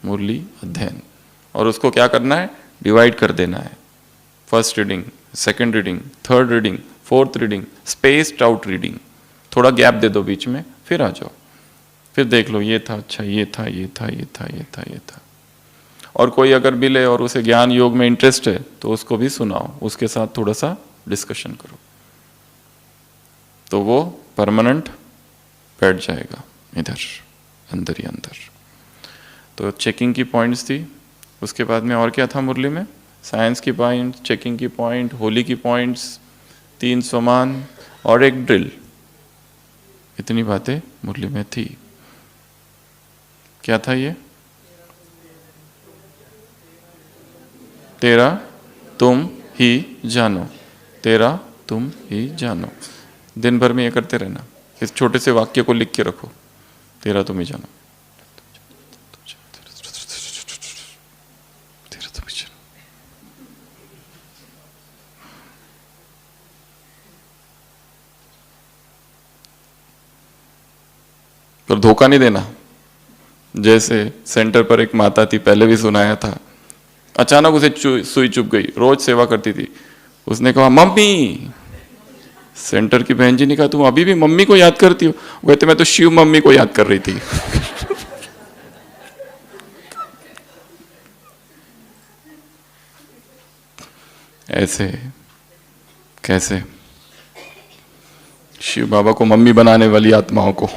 मुरली अध्ययन। और उसको क्या करना है? डिवाइड कर देना है। First reading, second reading, third reading, fourth reading, spaced out reading. थोड़ा गैप दे दो बीच में, फिर आ जाओ, फिर देख लो ये था, अच्छा ये था, ये था, ये था, ये था, ये था। और कोई अगर मिले और उसे ज्ञान योग में इंटरेस्ट है तो उसको भी सुनाओ, उसके साथ थोड़ा सा डिस्कशन करो, तो वो परमानेंट बैठ जाएगा इधर, अंदर ही अंदर। तो चेकिंग की पॉइंट्स थी। उसके बाद में और क्या था मुरली में? साइंस की पॉइंट, चेकिंग की पॉइंट, होली की पॉइंट्स, 3 स्वमान और एक ड्रिल। इतनी बातें मुरली में थी। क्या था ये? तेरा तुम ही जानो, तेरा तुम ही जानो। दिन भर में ये करते रहना। इस छोटे से वाक्य को लिख के रखो, तेरा तुम ही जानो, तेरा तुम ही जानो। पर धोखा नहीं देना। जैसे सेंटर पर एक माता थी, पहले भी सुनाया था, अचानक उसे सुई चुभ गई, रोज सेवा करती थी। उसने कहा मम्मी, सेंटर की बहन जी ने कहा तुम अभी भी मम्मी को याद करती हो? वो कहते मैं तो शिव मम्मी को याद कर रही थी। ऐसे कैसे? शिव बाबा को मम्मी बनाने वाली आत्माओं को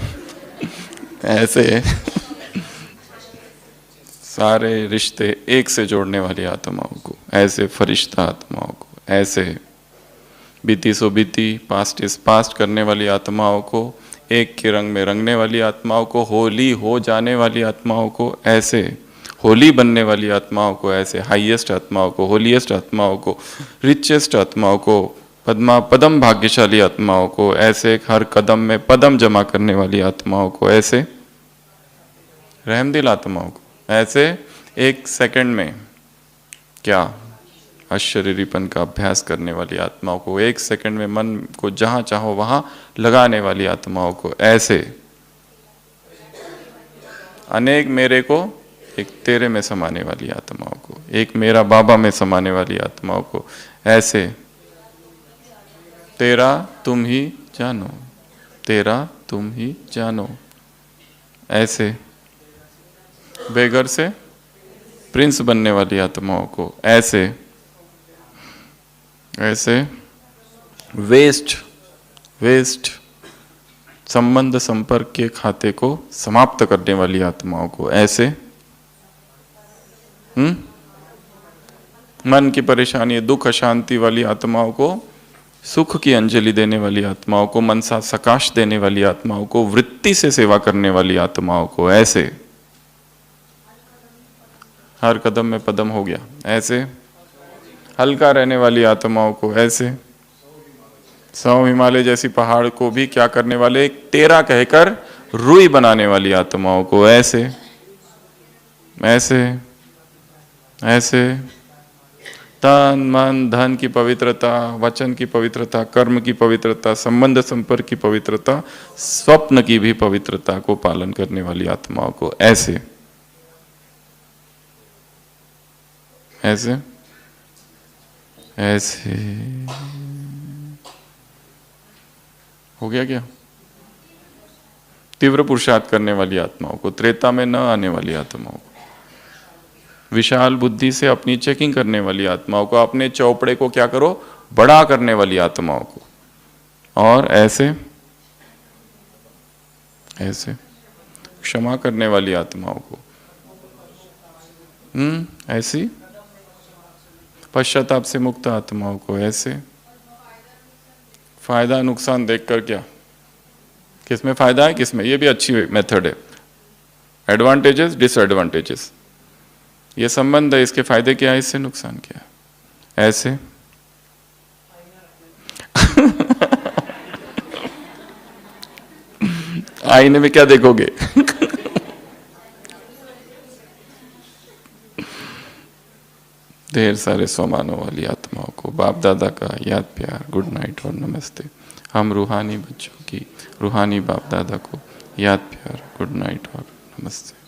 ऐसे सारे रिश्ते एक से जोड़ने वाली आत्माओं को, ऐसे फरिश्ता आत्माओं को, ऐसे बीती सो बीती, पास्ट इज पास्ट करने वाली आत्माओं को, एक के रंग में रंगने वाली आत्माओं को, होली हो जाने वाली आत्माओं को ऐसे, होली बनने वाली आत्माओं को ऐसे, हाईएस्ट आत्माओं को, होलीएस्ट आत्माओं को, रिचेस्ट आत्माओं को, पदम भाग्यशाली आत्माओं को ऐसे, हर कदम में पदम जमा करने वाली आत्माओं को ऐसे, रहमदिल आत्माओं को ऐसे, एक सेकंड में क्या अशरीरीपन का अभ्यास करने वाली आत्माओं को, एक सेकंड में मन को जहां चाहो वहां लगाने वाली आत्माओं को ऐसे, अनेक मेरे को एक तेरे में समाने वाली आत्माओं को, एक मेरा बाबा में समाने वाली आत्माओं को ऐसे, तेरा तुम ही जानो, तेरा तुम ही जानो ऐसे, बेगर से प्रिंस बनने वाली आत्माओं को ऐसे ऐसे, वेस्ट संबंध संपर्क के खाते को समाप्त करने वाली आत्माओं को ऐसे, मन की परेशानी दुख अशांति वाली आत्माओं को सुख की अंजलि देने वाली आत्माओं को, मनसा सकाश देने वाली आत्माओं को, वृत्ति से सेवा करने वाली आत्माओं को ऐसे, हर कदम में पदम हो गया ऐसे, हल्का रहने वाली आत्माओं को ऐसे, 100 हिमालय जैसी पहाड़ को भी क्या करने वाले, तेरा कहकर रुई बनाने वाली आत्माओं को ऐसे ऐसे ऐसे, तन मन धन की पवित्रता, वचन की पवित्रता, कर्म की पवित्रता, संबंध संपर्क की पवित्रता, स्वप्न की भी पवित्रता को पालन करने वाली आत्माओं को ऐसे ऐसे ऐसे, हो गया क्या? तीव्र पुरुषार्थ करने वाली आत्माओं को, त्रेता में न आने वाली आत्माओं को, विशाल बुद्धि से अपनी चेकिंग करने वाली आत्माओं को, अपने चौपड़े को क्या करो, बड़ा करने वाली आत्माओं को, और ऐसे ऐसे क्षमा करने वाली आत्माओं को, ऐसी पश्चाताप से मुक्त आत्माओं को ऐसे, फायदा नुकसान देखकर क्या, किसमें फायदा है किसमें, ये भी अच्छी मेथड है, एडवांटेजेस डिसएडवांटेजेस, ये संबंध है, इसके फायदे क्या है, इससे नुकसान क्या है ऐसे आईने में क्या देखोगे ढेर सारे सोमानों वाली आत्माओं को बाप दादा का याद प्यार, गुड नाइट और नमस्ते। हम रूहानी बच्चों की रूहानी बाप दादा को याद प्यार, गुड नाइट और नमस्ते।